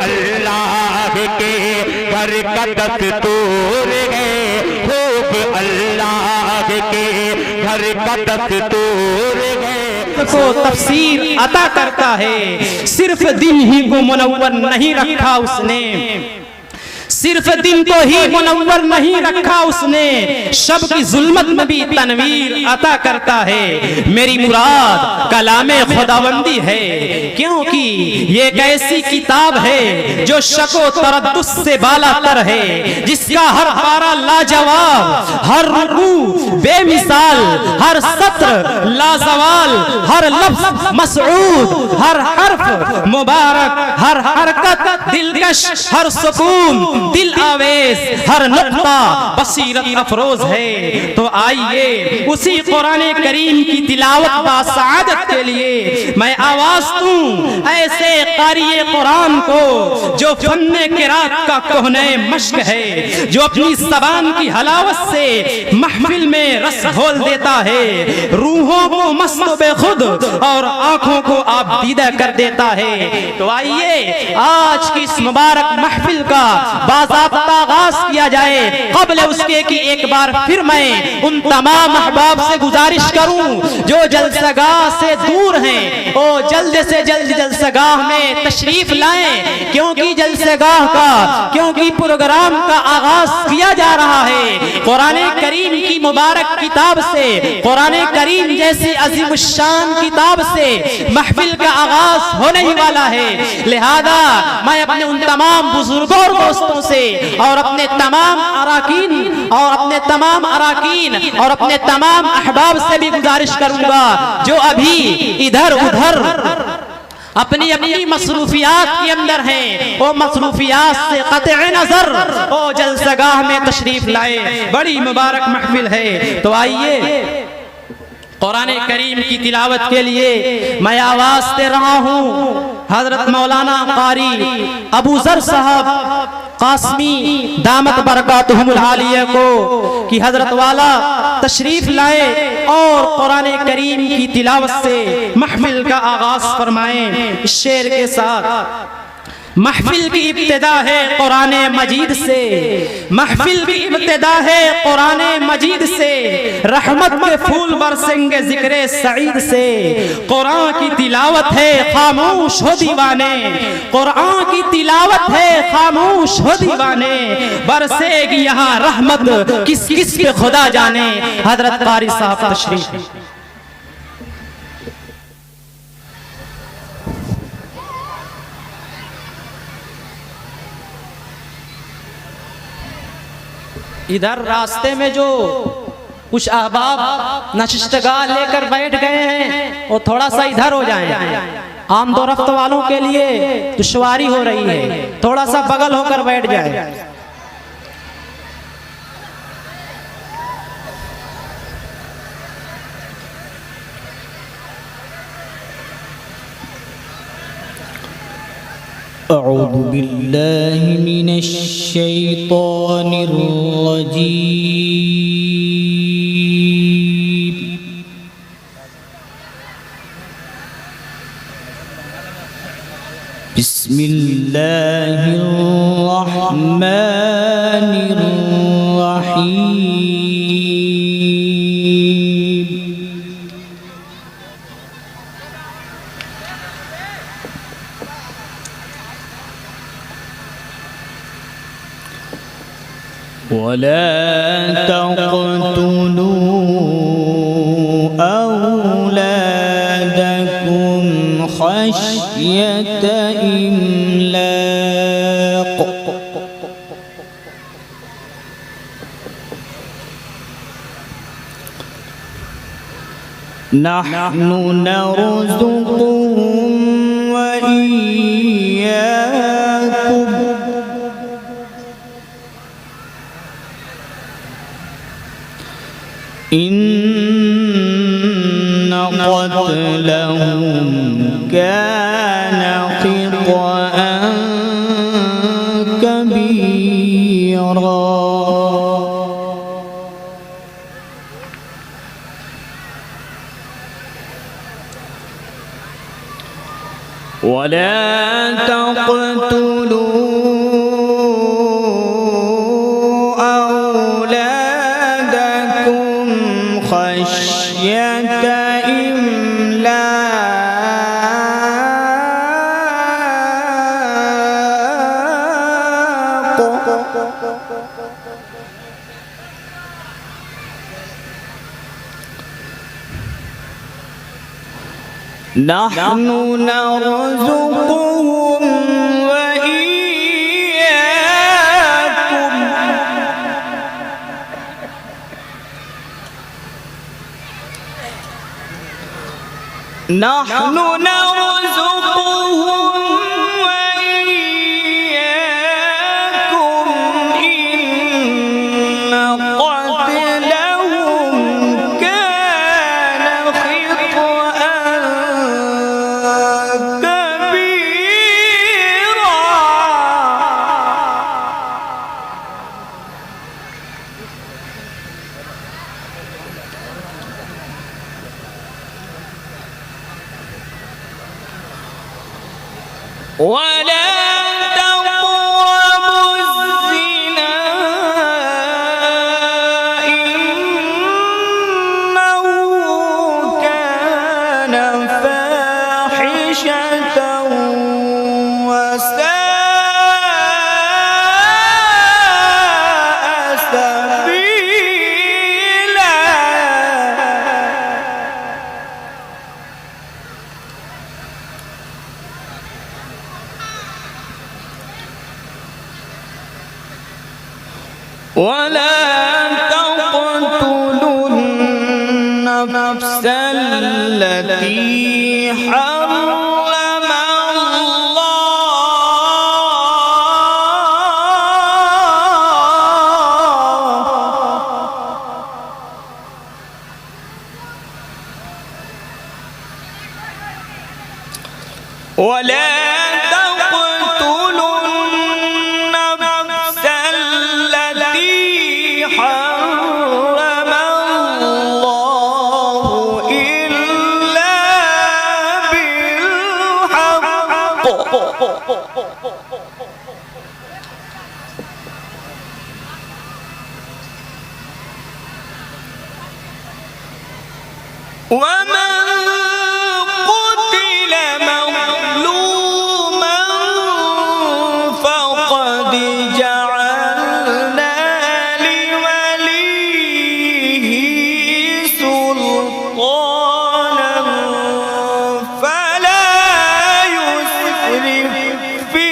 अल्लाह के घर का दस्तूर है, खूब अल्लाह के घर का दस्तूर है। को तफसीर अता करता है, सिर्फ दिन ही को मुनव्वर नहीं रखा उसने, सिर्फ दिन को ही मुनव्वर नहीं रखा उसने, शब की जुल्मत में भी तनवीर अता करता है। मेरी मुराद कलामे खुदाबंदी है, क्योंकि ये एक ऐसी किताब है जो शको तरद्दुस से बालातर है, जिसका हर पारा लाजवाब, हर रुकू बेमिसाल, हर सत्र लाजवाल, हर लफ्ज मसऊद, हर हर्फ मुबारक, हर हरकत दिलकश, हर सुकून दिल आवेश, हर नुक्ता बसीरत अफरोज है। तो आइए उसी कुरान करीम की तिलावत बासआदत के लिए मैं आवाज दूं ऐसे क़ारिए कुरान को जो फन्ने क़िरात का कोहने मश्क है, जो अपनी ज़बान की हलावत से महफिल में रस घोल देता है, रूहों को मस्त बेखुद और आंखों को आबदीदा कर देता है। तो आइए आज की इस मुबारक महफिल का बाज़ाब्ता आगाज किया जाए। क़ब्ल उसके कि एक बार फिर मैं उन तमाम अहबाब से गुजारिश करूं जो जलसगाह से दूर हैं, वो जल्द से जल्द जलसगाह में तशरीफ लाएं, क्योंकि जलसगाह का, क्योंकि प्रोग्राम का आगाज किया जा रहा है कुरान करीम की मुबारक किताब से। कुरान करीम जैसी अज़ीमुश्शान किताब से महफिल का आगाज होने ही वाला है। लिहाजा मैं अपने उन तमाम बुजुर्गों और दोस्तों से और अपने तमाम अराकीन और अपने तमाम अहबाब से भी गुजारिश करूंगा जो अभी इधर उधर अपनी अपनी मसरूफियात के अंदर हैं, वो मसरूफियात से क़त्ए नजर वो जलसगाह में तशरीफ लाए। बड़ी मुबारक महफिल है। तो आइए कुरान करीम की तिलावत के लिए मैं आवाज दे रहा हूँ हजरत मौलाना क़ारी अबू ज़र साहब कासमी दामत बरकातुहुमुल आलिया को कि हजरत वाला तशरीफ लाए और कुरान करीम की तिलावत से महफिल का आगाज फरमाएं। इस शेर के साथ महफिल की इब्तिदा है कुरान मजीद से, महफिल की इब्तिदा है कुरान मजीद से, रहमत के फूल बरसेंगे जिक्रे सईद से। कुरान की तिलावत है खामोश हो दीवाने, कुरान की तिलावत है खामोश हो दीवाने, बरसेगी यहाँ रहमत किस किस पे खुदा जाने। हजरत क़ारी साहब तशरीफ। इधर रास्ते में जो कुछ अहबाब नशिस्तगाह लेकर बैठ गए हैं वो थोड़ा सा इधर हो जाएं। आम दो रफ्त वालों के लिए दुश्वारी हो रही है, थोड़ा सा बगल होकर बैठ जाए। अऊज़ु बिल्लाहि मिनश शैतानिर रजीम। बिस्मिल्लाहिर रहमानिर रहीम। वला तक़तुलू औलादकुम खश्यत इम्लाक़। नहनु नरज़ुक़ुहुम व इय्याकुम। इन्न क़त्लहुम कान ख़ित्अन कबीरा। वला तक़तुलू نحن نرزقهم وإياكم نحن نرزقهم وإياكم إن قتلهم كان خطأ كبيرا ولا تقربوا الزنا إنه كان فاحشة وساء سبيلا ولا تقتلوا النفس التي حرم الله ولا تقتلوا النفس التي حرم الله إلا بالحق ومن قتل مظلوما فقد جعلنا لوليه سلطانا فلا يسرف في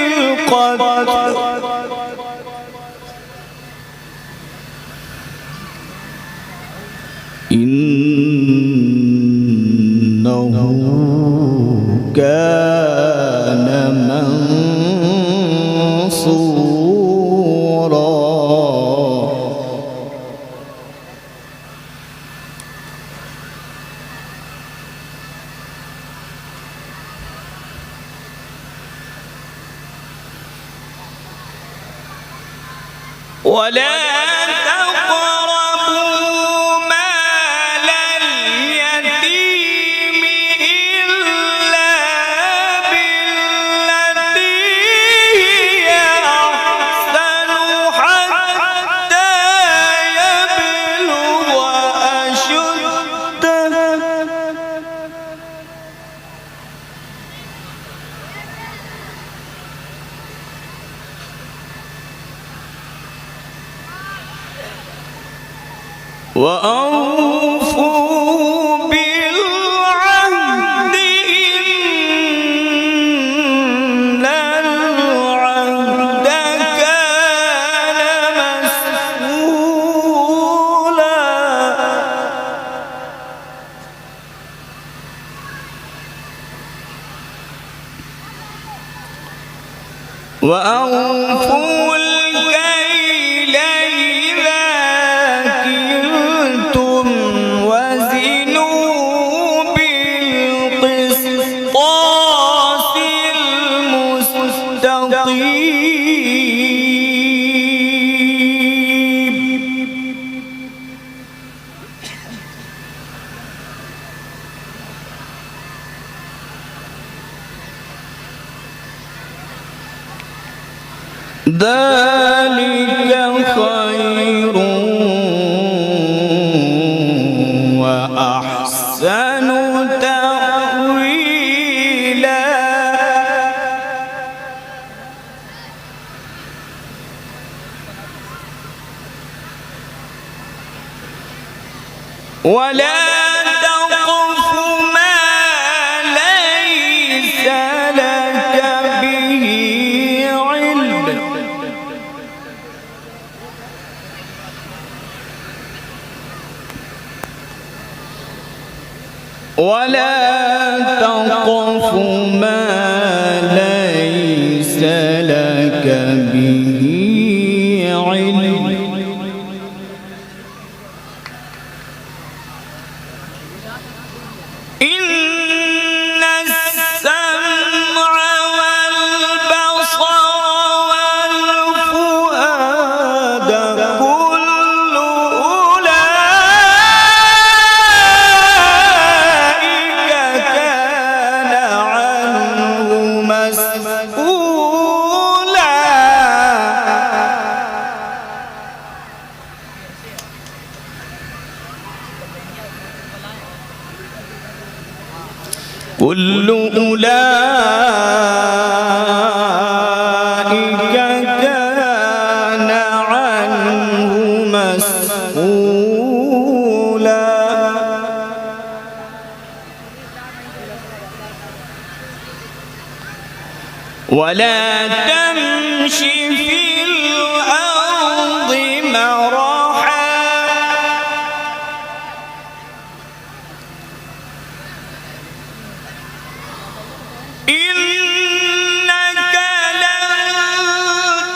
القتل إنه كان منصورا ولا تقربوا مال اليتيم إلا بالتي هي أحسن حتى يبلغ أشده وأوفوا بالعهد إن العهد كان مسؤولا وأوفوا الكيل إذا كلتم وزنوا بالقسطاس المستقيم ذلك خير وأحسن تأويلا ولا تقف ما ولا تقف ما ليس لك به علم إن السمع والبصر والفؤاد كل أولئك كان عنه مسؤولا كل أولئك كان عنه مسؤولا ولا تمش في الأرض مرحا إنك لن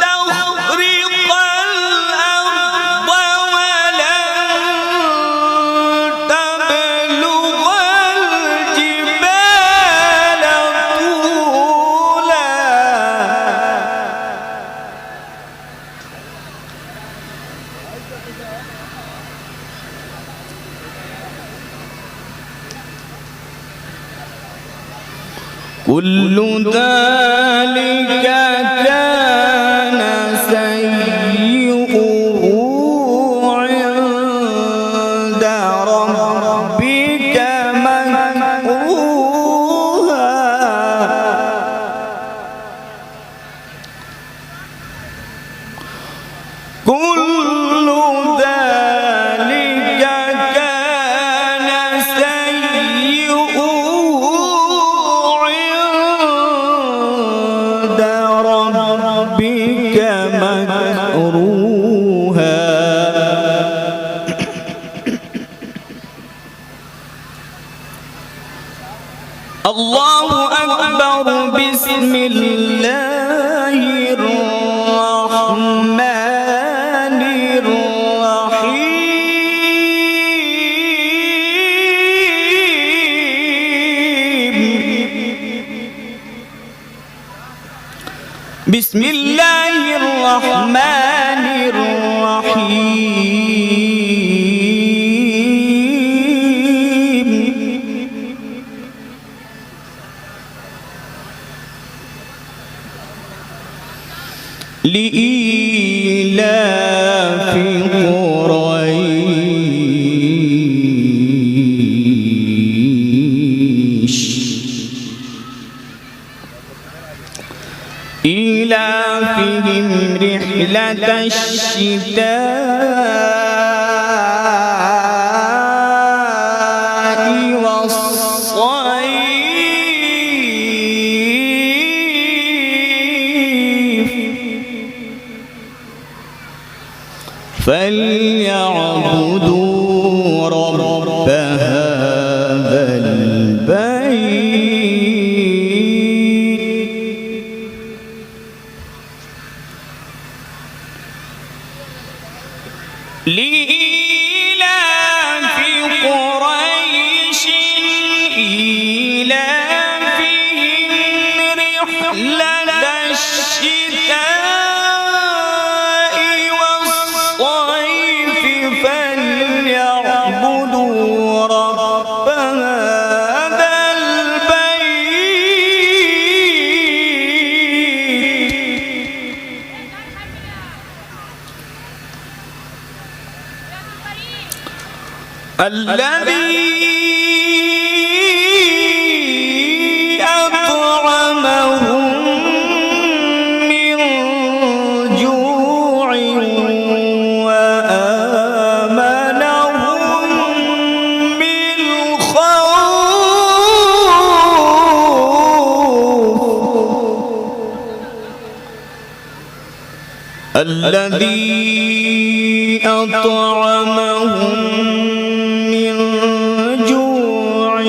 تخرق الأرض ولن تبلغ الجبال طولا كل ذلك كان سيئه عند ربك مكروها كل ذلك كان سيئه عند ربك مكروها الله أكبر بسم الله الرحمن الرحيم بسم الله الرحمن الرحيم لإيلاف قريش إيلافهم رحلة الشتاء والصيف فليعبدوا رب هذا البيت لإيلاف قريش إيلافهم رحلة الشتاء والصيف فليعبدوا رب هذا البيت الذي أطعمهم من جوع وآمنهم من خوف الذي أطعمهم من جوع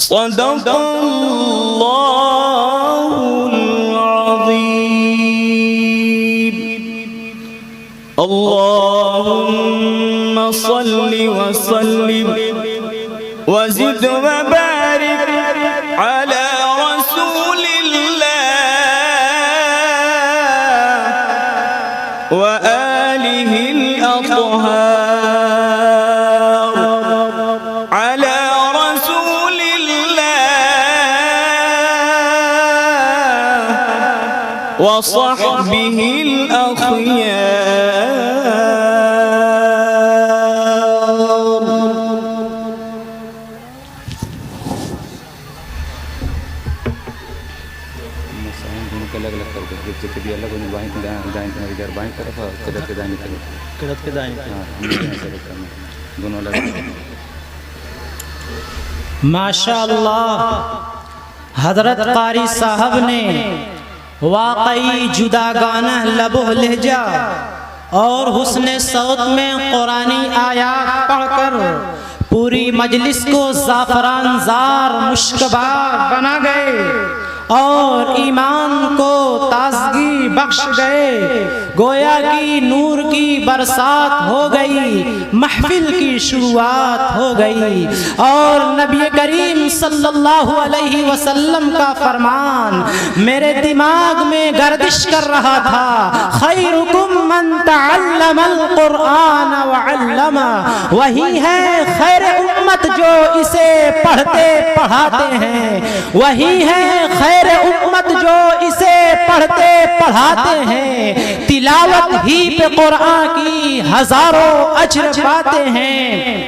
सदक़ल्लाहुल अज़ीम। अल्लाहुम्मा सल्लि व सल्लिम व ज़िद व बारिक अला रसूलिल्लाह व आलिहिल अत्हार अला रसूलिल्लाह व सहबिहिल अख़यार। अलग अलग करके जितने भी अलग होने बाएं दाएं इधर बाएं तरफ और किधर के दाएं तरफ, किधर के दाएं। हाँ दोनों अलग। माशाअल्लाह, हजरत कारी साहब ने वाकई जुदागाना लबो लहजा और हुस्न सौत में कुरानी आयात पढ़कर पूरी मजलिस को ज़ाफ़रानज़ार मुश्कबार बना गए और ईमान को ताज़गी बख्श गए। गोया की नूर की बरसात हो गई, महफिल की शुरुआत हो गई और नबी करीम सल्लल्लाहु अलैहि वसल्लम का फरमान मेरे दिमाग में गर्दिश कर रहा था, खैरुकुम मन तअल्लमल कुरआन व अल्लमा। वही है खैर उम्मत जो इसे पढ़ते पढ़ाते हैं, वही है खैर उम्मत जो इसे पढ़ते पढ़ाते हैं। तिलावत ही पे कुरान की हजारों अजर पाते हैं।